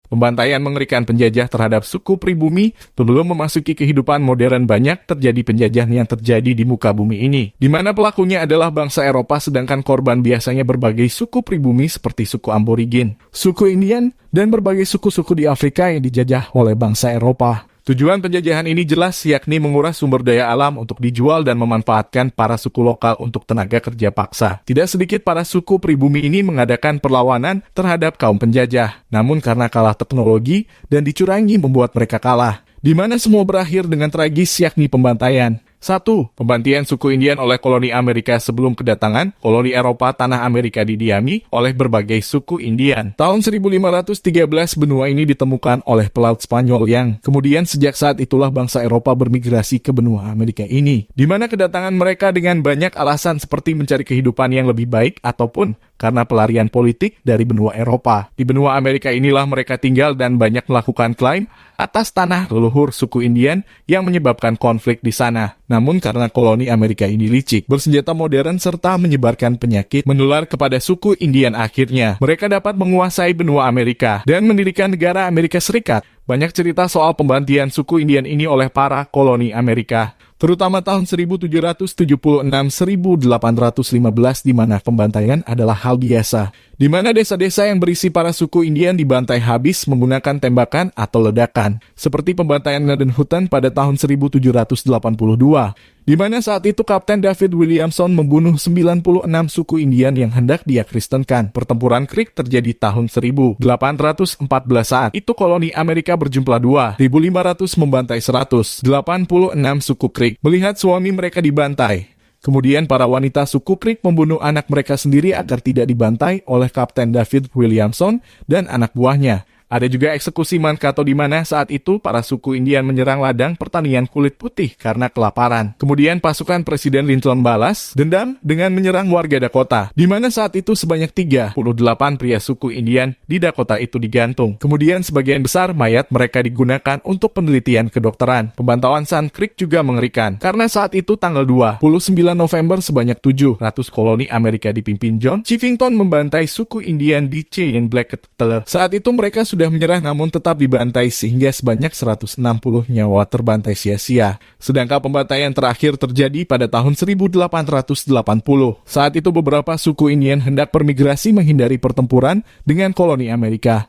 Pembantaian mengerikan penjajah terhadap suku pribumi sebelum memasuki kehidupan modern banyak terjadi penjajahan yang terjadi di muka bumi ini, di mana pelakunya adalah bangsa Eropa sedangkan korban biasanya berbagai suku pribumi seperti suku Aborigin, suku Indian, dan berbagai suku-suku di Afrika yang dijajah oleh bangsa Eropa. Tujuan penjajahan ini jelas yakni menguras sumber daya alam untuk dijual dan memanfaatkan para suku lokal untuk tenaga kerja paksa. Tidak sedikit para suku pribumi ini mengadakan perlawanan terhadap kaum penjajah, namun karena kalah teknologi dan dicurangi membuat mereka kalah. Di mana semua berakhir dengan tragis yakni pembantaian. 1. Pembantaian suku Indian oleh koloni Amerika sebelum kedatangan koloni Eropa tanah Amerika didiami oleh berbagai suku Indian. Tahun 1513 benua ini ditemukan oleh pelaut Spanyol yang kemudian sejak saat itulah bangsa Eropa bermigrasi ke benua Amerika ini. Di mana kedatangan mereka dengan banyak alasan seperti mencari kehidupan yang lebih baik ataupun karena pelarian politik dari benua Eropa. Di benua Amerika inilah mereka tinggal dan banyak melakukan klaim atas tanah leluhur suku Indian yang menyebabkan konflik di sana. Namun karena koloni Amerika ini licik, bersenjata modern serta menyebarkan penyakit menular kepada suku Indian akhirnya, mereka dapat menguasai benua Amerika dan mendirikan negara Amerika Serikat. Banyak cerita soal pembantaian suku Indian ini oleh para koloni Amerika, terutama tahun 1776-1815 di mana pembantaian adalah hal biasa, di mana desa-desa yang berisi para suku Indian dibantai habis menggunakan tembakan atau ledakan, seperti pembantaian Northern Hutton pada tahun 1782, di mana saat itu Kapten David Williamson membunuh 96 suku Indian yang hendak dia Kristenkan. Pertempuran Creek terjadi tahun 1814 saat itu koloni Amerika berjumlah 2, 1.500 membantai 186 suku Creek. Melihat suami mereka dibantai, kemudian para wanita suku Creek membunuh anak mereka sendiri agar tidak dibantai oleh Kapten David Williamson dan anak buahnya. Ada juga eksekusi Mankato di mana saat itu para suku Indian menyerang ladang pertanian kulit putih karena kelaparan. Kemudian pasukan Presiden Lincoln balas dendam dengan menyerang warga Dakota, di mana saat itu sebanyak 38 pria suku Indian di Dakota itu digantung. Kemudian sebagian besar mayat mereka digunakan untuk penelitian kedokteran. Pembantaian Sand Creek juga mengerikan, karena saat itu tanggal 29 November sebanyak 700 koloni Amerika dipimpin John Chivington membantai suku Indian di Cheyenne Black Kettle. Saat itu mereka sudah menyerah namun tetap dibantai sehingga sebanyak 160 nyawa terbantai sia-sia. Sedangkan pembantaian terakhir terjadi pada tahun 1880. Saat itu beberapa suku Indian hendak bermigrasi menghindari pertempuran dengan koloni Amerika.